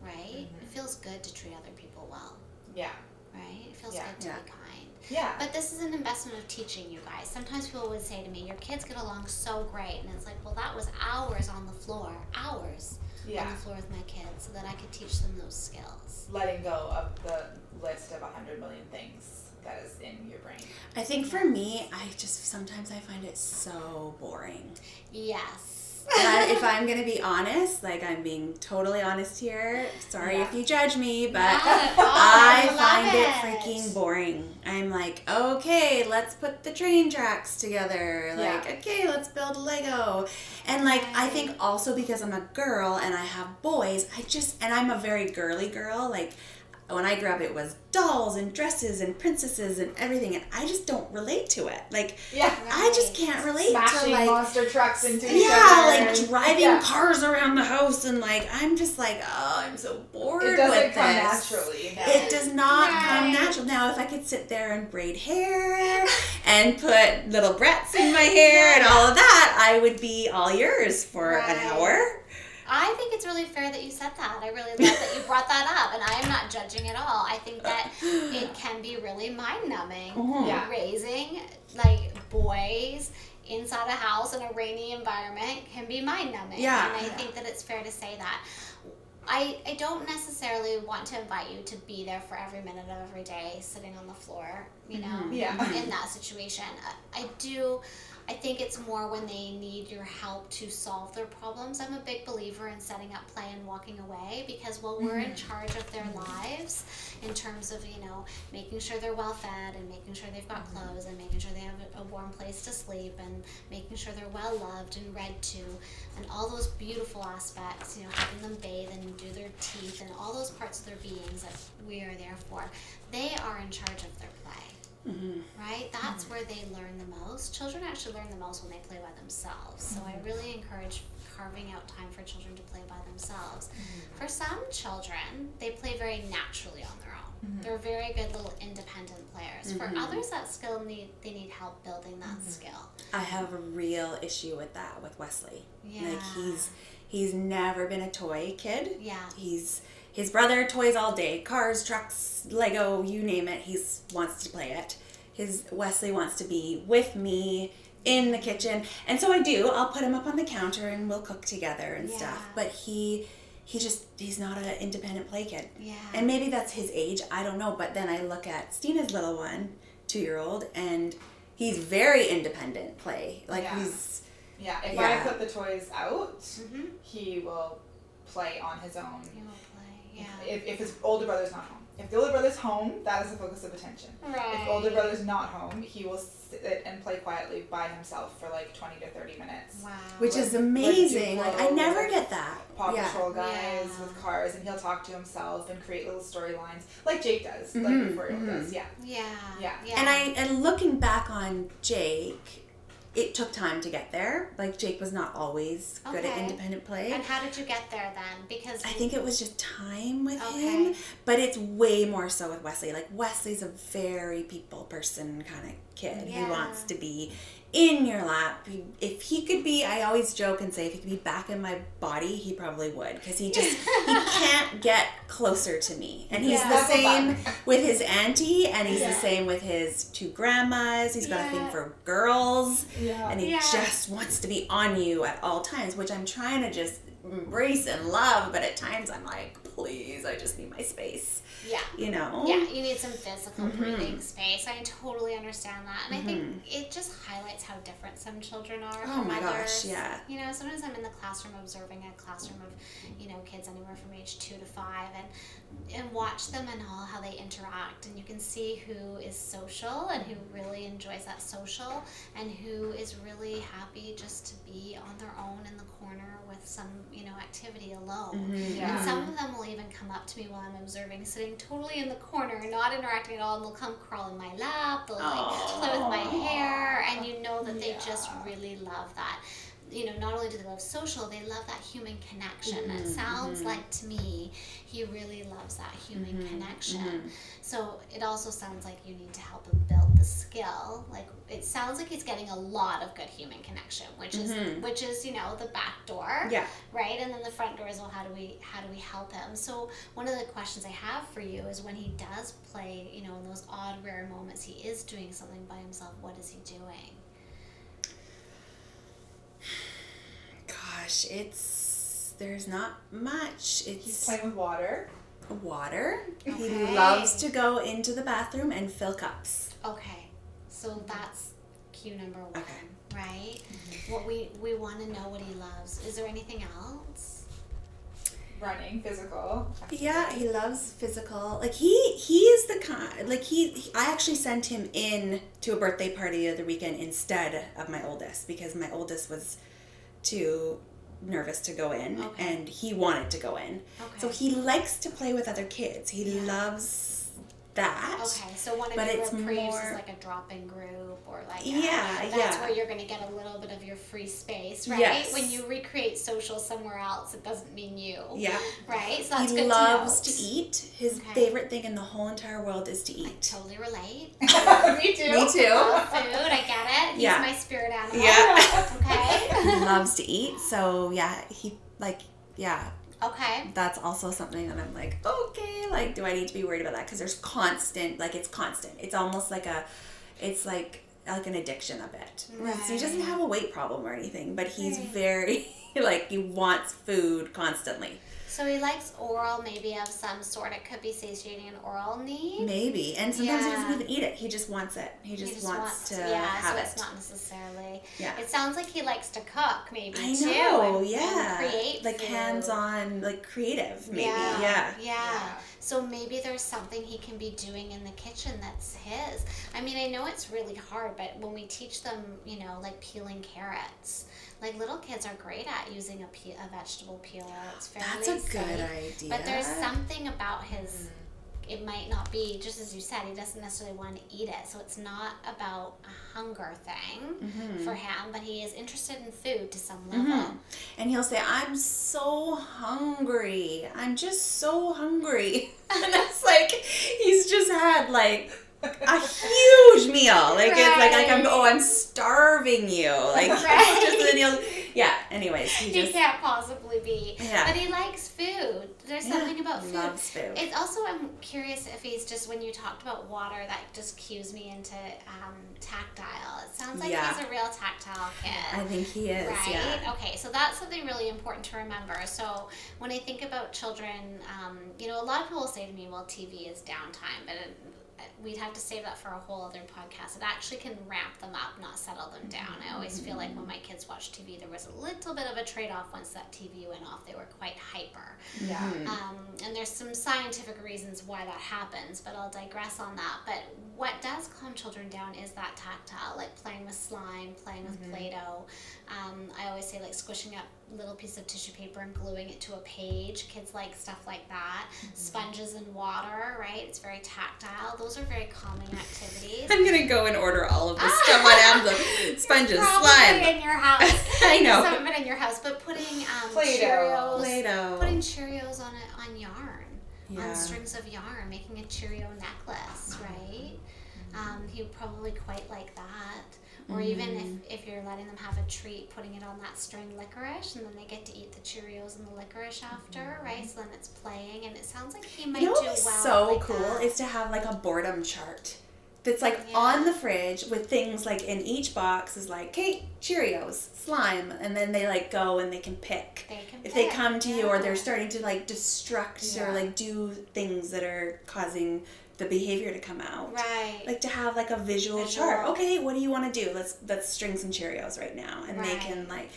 Right? It feels good to treat other people well. Yeah. Right? It feels good to be kind. Yeah. But this is an investment of teaching you guys. Sometimes people would say to me, your kids get along so great. And it's like, well, that was hours on the floor. Hours on the floor with my kids so that I could teach them those skills. Letting go of the list of 100 million things that is in your brain. I think for me, sometimes I find it so boring. Yes. If I'm going to be honest, like I'm being totally honest here, sorry if you judge me, but I find it freaking boring. I'm like, okay, let's put the train tracks together. Like, okay, let's build Lego. And like, I think also because I'm a girl and I have boys, and I'm a very girly girl, like when I grew up, it was dolls and dresses and princesses and everything, and I just don't relate to it. Like, I just can't relate Smashing to like monster trucks into each other. like driving cars around the house, and like I'm just like, oh, I'm so bored with this. It doesn't come naturally. No. It does not come natural. Now, if I could sit there and braid hair and put little Bretts in my hair and all of that, I would be all yours for an hour. I think it's really fair that you said that. I really love that you brought that up, and I am not judging at all. I think that it can be really mind-numbing raising like boys inside a house in a rainy environment can be mind-numbing. And I think that it's fair to say that. I don't necessarily want to invite you to be there for every minute of every day sitting on the floor, in that situation. I think it's more when they need your help to solve their problems. I'm a big believer in setting up play and walking away, because while we're in charge of their lives in terms of, making sure they're well fed and making sure they've got clothes and making sure they have a warm place to sleep and making sure they're well loved and read to and all those beautiful aspects, helping them bathe and do their teeth and all those parts of their beings that we are there for, they are in charge of their play. Right? That's where they learn the most. Children actually learn the most when they play by themselves. So I really encourage carving out time for children to play by themselves. For some children, they play very naturally on their own. They're very good little independent players. For others, that skill they need help building that skill. I have a real issue with that with Wesley. Like he's never been a toy kid. His brother toys all day, cars, trucks, Lego, you name it. He wants to play it. Wesley wants to be with me, in the kitchen. And so I'll put him up on the counter and we'll cook together and stuff. But he's not an independent play kid. Yeah. And maybe that's his age, I don't know. But then I look at Stina's little one, 2-year-old, and he's very independent play. Like he's... Yeah, if I put the toys out, he will play on his own. He will play, yeah. If his older brother's not home. If the older brother's home, that is the focus of attention. Right. If the older brother's not home, he will sit and play quietly by himself for like 20 to 30 minutes. Wow. Which is amazing. Like, I never get that. Paw Patrol guys with cars, and he'll talk to himself and create little storylines like Jake does, like Euphoria does. Yeah. And looking back on Jake, it took time to get there. Like, Jake was not always good at independent play. And how did you get there then? Because I think it was just time with him. But it's way more so with Wesley. Like, Wesley's a very people person kind of kid. Yeah. He wants to be in your lap. If he could be, I always joke and say, if he could be back in my body, he probably would. Because he can't get closer to me. And he's the same with his auntie, and he's the same with his 2 grandmas. He's got a thing for girls. Yeah. And he just wants to be on you at all times, which I'm trying to just embrace and love. But at times I'm like, please, I just need my space. Yeah. You know? Yeah, you need some physical breathing space. I totally understand that. And I think it just highlights how different some children are from my others. Gosh, yeah. You know, sometimes I'm in the classroom observing a classroom of, you know, kids anywhere from age 2 to 5 and watch them and all how they interact, and you can see who is social and who really enjoys that social and who is really happy just to be on their own in the corner with some, you know, activity alone. And some of them will even come up to me while I'm observing, sitting totally in the corner, not interacting at all, and they'll come crawl in my lap, they'll like play with my hair, and you know that they just really love that. You know, not only do they love social, they love that human connection. It sounds like to me, he really loves that human connection. So it also sounds like you need to help him build the skill. Like, it sounds like he's getting a lot of good human connection, which is, you know, the back door. Yeah. Right? And then the front door is, well, how do we help him? So one of the questions I have for you is, when he does play, you know, in those odd, rare moments, he is doing something by himself, what is he doing? Gosh, there's not much. He's playing with water. Okay. He loves to go into the bathroom and fill cups. Okay, so that's cue number 1, right? What we want to know what he loves. Is there anything else? Running, physical. Yeah, he loves physical. Like, he is the kind, like, I actually sent him in to a birthday party the other weekend instead of my oldest, because my oldest was too nervous to go in, and he wanted to go in. So he likes to play with other kids. He loves that. Okay, so one of your reprieves is like a drop-in group, or like that's where you're going to get a little bit of your free space, right? Yes. When you recreate social somewhere else, it doesn't mean you. Yeah. Right? So that's good to know. He loves to eat. His favorite thing in the whole entire world is to eat. I totally relate. Me too. Me too. Love food, I get it. He's my spirit animal. Yeah. Okay. He loves to eat, so Okay. That's also something that I'm like, okay, like, do I need to be worried about that? Because there's constant, like, it's constant. It's almost like it's like an addiction a bit. Right. So he doesn't have a weight problem or anything, but he's very, like, he wants food constantly. So he likes oral, maybe of some sort. It could be satiating an oral need. Maybe. And sometimes he doesn't even eat it. He just wants it. He just wants to have it. So it's not necessarily. Yeah. It sounds like he likes to cook, maybe, too. I know, and create like, food. Hands-on, like, creative, maybe. Yeah. So maybe there's something he can be doing in the kitchen that's his. I mean, I know it's really hard, but when we teach them, you know, like peeling carrots, like, little kids are great at using a vegetable peeler. It's fairly safe. That's a good idea. But there's something about his, it might not be, just as you said, he doesn't necessarily want to eat it. So it's not about a hunger thing for him, but he is interested in food to some level. And he'll say, I'm so hungry. I'm just so hungry. And it's like, he's just had, like, a huge meal. Like, it's like I'm starving you. Like, just, and then Yeah, anyways. He can't possibly be. Yeah. But he likes food. There's something about food. Loves food. It's also, I'm curious if he's just, when you talked about water, that just cues me into tactile. It sounds like he's a real tactile kid. I think he is, right? yeah. Okay, so that's something really important to remember. So when I think about children, a lot of people will say to me, well, TV is downtime, but we'd have to save that for a whole other podcast. It actually can ramp them up, not settle them down. I always feel like when my kids watch TV, there was a little bit of a trade-off once that TV went off. They were quite hyper. Yeah. And there's some scientific reasons why that happens, but I'll digress on that. But what does calm children down is that tactile, like playing with slime, playing with Play-Doh. I always say like squishing up little piece of tissue paper and gluing it to a page. Kids like stuff like that. Sponges and water, right? It's very tactile. Those are very calming activities. I'm gonna go and order all of this stuff on Amazon. Sponges, slime. In your house. I know. Some of it in your house, but putting Play-Doh. Cheerios, putting Cheerios on yarn, Yeah. on strings of yarn, making a Cheerio necklace, right? He would probably quite like that. Or even if you're letting them have a treat, putting it on that string licorice, and then they get to eat the Cheerios and the licorice after, right? So then it's playing, and it sounds like he might do well. So like cool that. is to have like a boredom chart that's like on the fridge with things like in each box is like, okay, Cheerios, slime, and then they like go and they can pick. If they come to you or they're starting to like destruct or like do things that are causing the behavior to come out. Right. Like to have like a visual chart. Okay, what do you want to do? Let's string some Cheerios right now. And they can like,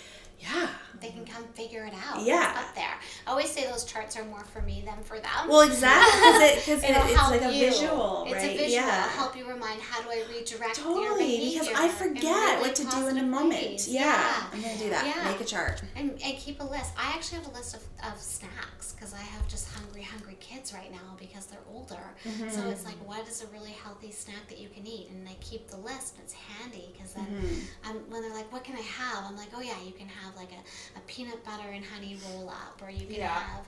they can come figure it out. Yeah. It's up there. I always say those charts are more for me than for them. Well, exactly, because it's help like a you. visual, right? It's a visual. Yeah. It'll help you remind, how do I redirect your Totally, behavior? because I forget in what to do in a positive moment. ways. Yeah, I'm going to do that. Yeah. Make a chart. And keep a list. I actually have a list of snacks because I have just hungry kids right now because they're older. So it's like, what is a really healthy snack that you can eat? And I keep the list, and it's handy because then when they're like, what can I have? I'm like, oh yeah, you can have like a peanut butter and honey roll up, or you can have,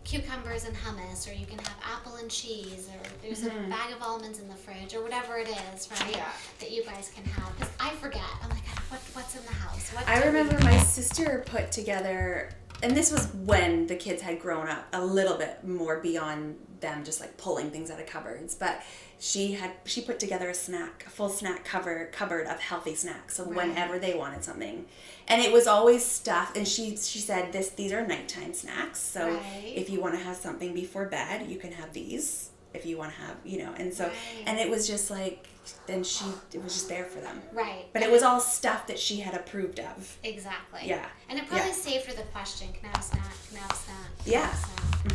cucumbers and hummus, or you can have apple and cheese, or there's a bag of almonds in the fridge, or whatever it is, right? Yeah. That you guys can have. Because I forget. I'm like, what's in the house? I remember my sister put together, and this was when the kids had grown up a little bit more beyond them just like pulling things out of cupboards, but she put together a full snack cupboard of healthy snacks. So whenever they wanted something, and it was always stuff. And she said these are nighttime snacks. So if you want to have something before bed, you can have these. If you want to have, and so, and it was just like, then it was just there for them. Right. But it was all stuff that she had approved of. Exactly. Yeah. And it probably saved her the question, can I have a snack? Can I have a snack? Yeah.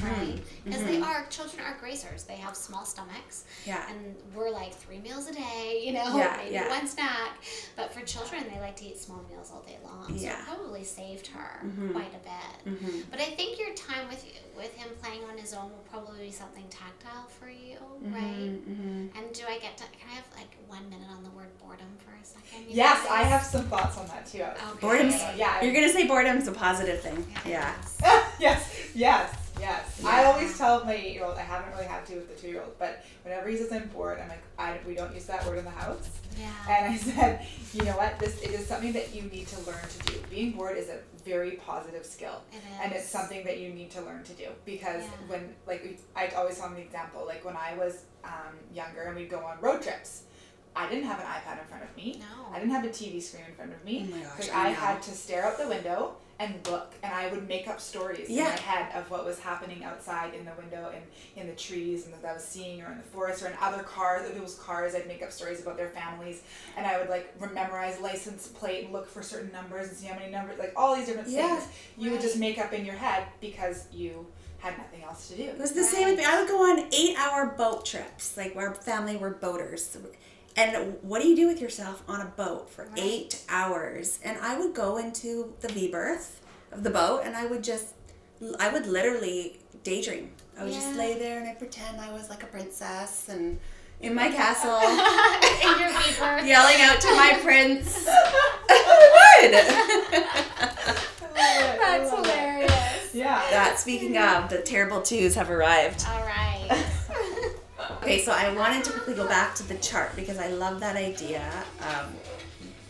Right? Because children are grazers. They have small stomachs. Yeah. And we're like 3 meals a day, maybe one snack. But for children, they like to eat small meals all day long. So it probably saved her quite a bit. But I think your time with him playing on his own will probably be something tactile for you, right? And can I have like 1 minute on the word boredom for a second? Yes, I have some thoughts on that too. Okay. Boredom's, you're going to say boredom's a positive thing. Yeah. Yes. I always tell my 8-year-old, I haven't really had to with the 2-year-old, but whenever he says I'm bored, I'm like, we don't use that word in the house. Yeah. And I said, you know what, it is something that you need to learn to do. Being bored is a very positive skill. It is. And it's something that you need to learn to do. Because when, I always tell them the example, like when I was younger and we'd go on road trips, I didn't have an iPad in front of me. No. I didn't have a TV screen in front of me. Oh my gosh, I had to stare out the window and look, and I would make up stories in my head of what was happening outside in the window and in the trees and that I was seeing, or in the forest, or in other cars. If it was cars, I'd make up stories about their families, and I would memorize license plate and look for certain numbers and see how many numbers, like all these different things you would just make up in your head because you had nothing else to do. It was the same with me. I would go on 8-hour boat trips. Like our family were boaters. And what do you do with yourself on a boat for 8 hours? And I would go into the V-berth of the boat, and I would literally daydream. I would just lay there and I'd pretend I was like a princess and in my castle. In your V-berth. Yelling out to my prince. I would. That's hilarious. Yeah. Speaking of, the terrible twos have arrived. All right. Okay, so I wanted to quickly go back to the chart because I love that idea.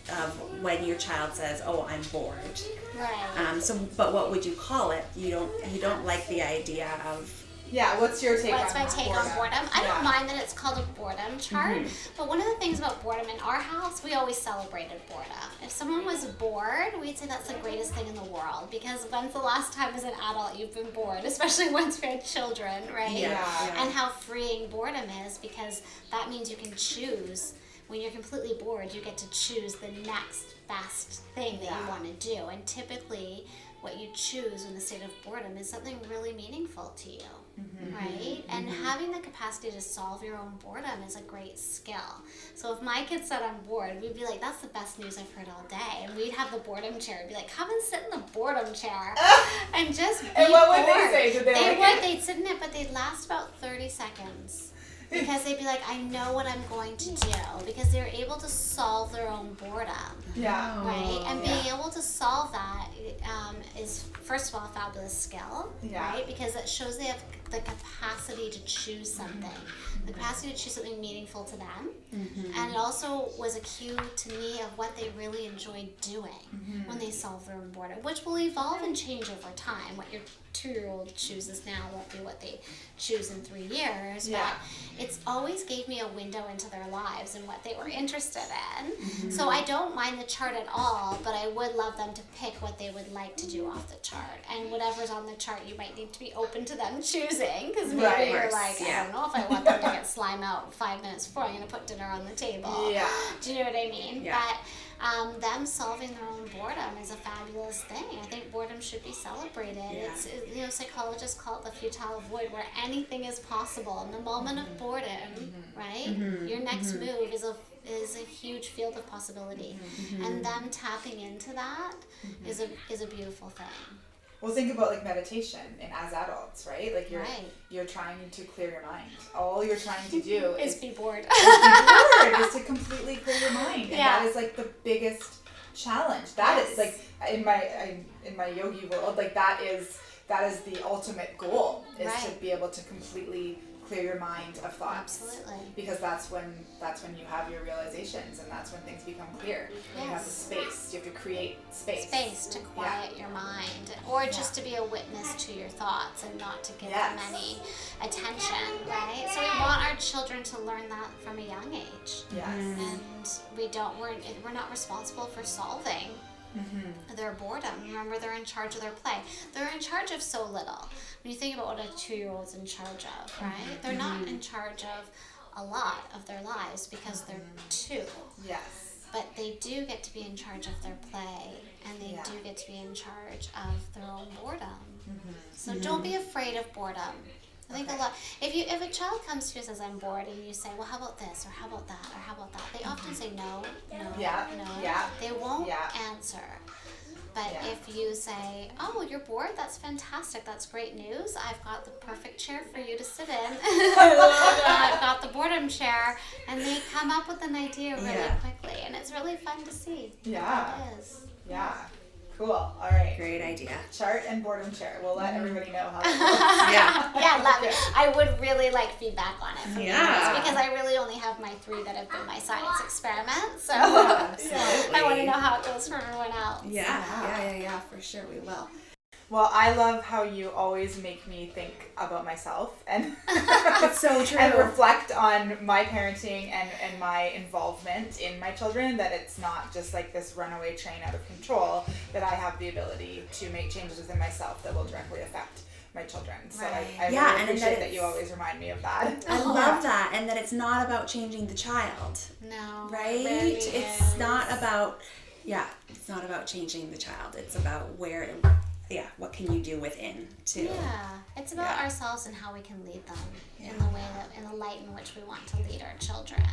of when your child says, "Oh, I'm bored." Right. But what would you call it? You don't like the idea of. Yeah, what's your take What's on my take boredom? on boredom? I don't mind that it's called a boredom chart, but one of the things about boredom in our house, we always celebrated boredom. If someone was bored, we'd say that's the greatest thing in the world, because when's the last time as an adult you've been bored, especially once we had children, right? Yeah. And how freeing boredom is, because that means you can choose. When you're completely bored, you get to choose the next best thing that you want to do, and typically what you choose in the state of boredom is something really meaningful to you, right? And having the capacity to solve your own boredom is a great skill. So if my kids said I'm bored, we'd be like, that's the best news I've heard all day. And we'd have the boredom chair and be like, come and sit in the boredom chair and just be And what would bored. they say? Did they like it? They'd sit in it, but they'd last about 30 seconds. Because they'd be like, I know what I'm going to do, because they're able to solve their own boredom. Yeah. Right? And being able to solve that is, first of all, a fabulous skill, right? Because it shows they have the capacity to choose something, the capacity to choose something meaningful to them. And it also was a cue to me of what they really enjoyed doing when they solve their own boredom, which will evolve and change over time. What your 2-year-old chooses now won't be what they choose in 3 years, but it's always gave me a window into their lives and what they were interested in. So I don't mind the chart at all, but I would love them to pick what they would like to do off the chart. And whatever's on the chart, you might need to be open to them choosing, because maybe you're like, I don't know if I want them to get slime out 5 minutes before I'm going to put dinner on the table. Yeah. Do you know what I mean? Yeah. But them solving their own boredom is a fabulous thing. I think boredom should be celebrated. Yeah. It's, psychologists call it the futile void, where anything is possible. In the moment of boredom, right? Your next move is a huge field of possibility, and them tapping into that is a beautiful thing. Well, think about like meditation and as adults, right? Like you're trying to clear your mind. All you're trying to do is be bored. is to completely clear your mind, and that is like the biggest challenge. That is like in my yogi world, like that is the ultimate goal, is to be able to completely clear your mind of thoughts. Absolutely. Because that's when you have your realizations, and that's when things become clear. You have the space. You have to create space. Space to quiet your mind, or just to be a witness to your thoughts and not to give them any attention, right? So we want our children to learn that from a young age. Yes. And we're not responsible for solving their boredom. Remember, they're in charge of their play. They're in charge of so little. When you think about what a 2-year-old's in charge of, right? They're not in charge of a lot of their lives because they're 2. Yes. But they do get to be in charge of their play, and they do get to be in charge of their own boredom. So don't be afraid of boredom. I think a lot. If a child comes to you and says, I'm bored, and you say, well, how about this, or how about that, or how about that? They often say no. They won't answer. But if you say, oh, you're bored? That's fantastic. That's great news. I've got the perfect chair for you to sit in. I've got the boredom chair. And they come up with an idea really quickly. And it's really fun to see. Yeah. It is. Yeah. Cool. All right. Great idea. Chart and boredom chair. We'll let everybody know how that Yeah, love it. I would really like feedback on it from you guys, Yeah. because I really only have my 3 that have been my science experiments. So Absolutely. I want to know how it goes for everyone else. Yeah, for sure we will. Well, I love how you always make me think about myself and It's so true. and reflect on my parenting and my involvement in my children, that it's not just like this runaway train out of control, that I have the ability to make changes within myself that will directly affect my children. So I really appreciate that you always remind me of that. I love that, and that it's not about changing the child. No. Right? It really It's is. not about changing the child. It's about what can you do within too. Yeah, it's about ourselves and how we can lead them in the light in which we want to lead our children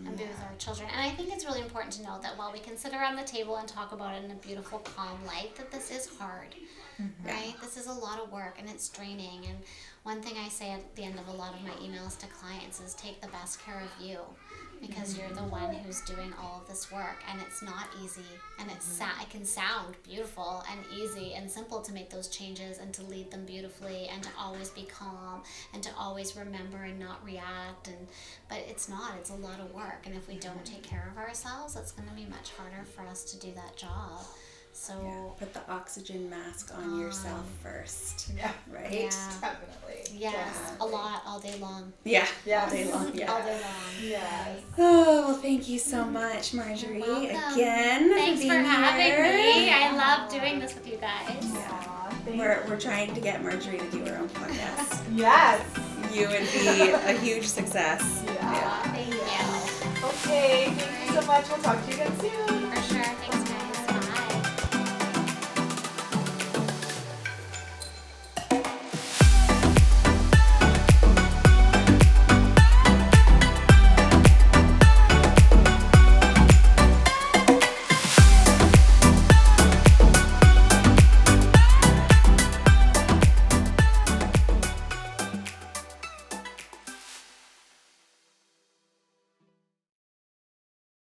and be with our children. And I think it's really important to know that while we can sit around the table and talk about it in a beautiful, calm light, that this is hard, right? This is a lot of work, and it's draining. And one thing I say at the end of a lot of my emails to clients is take the best care of you, because you're the one who's doing all of this work, and it's not easy, and it can sound beautiful and easy and simple to make those changes and to lead them beautifully and to always be calm and to always remember and not react, but it's not. It's a lot of work, and if we don't take care of ourselves, it's going to be much harder for us to do that job. So put the oxygen mask on yourself first. Yeah. Right? Yeah. Definitely. Yes, Yeah. a lot, all day long. Yeah. Yes. All day long. Yeah. All day long. Yes. Oh, well, thank you so much, Margery, You're welcome. again. Thanks for being having here. me. I love doing this with you guys. Aw, thank We're trying to get Margery to do her own podcast. Yes. You would be a huge success. Yeah. Thank you. Okay, thank you so much. We'll talk to you again soon. For sure.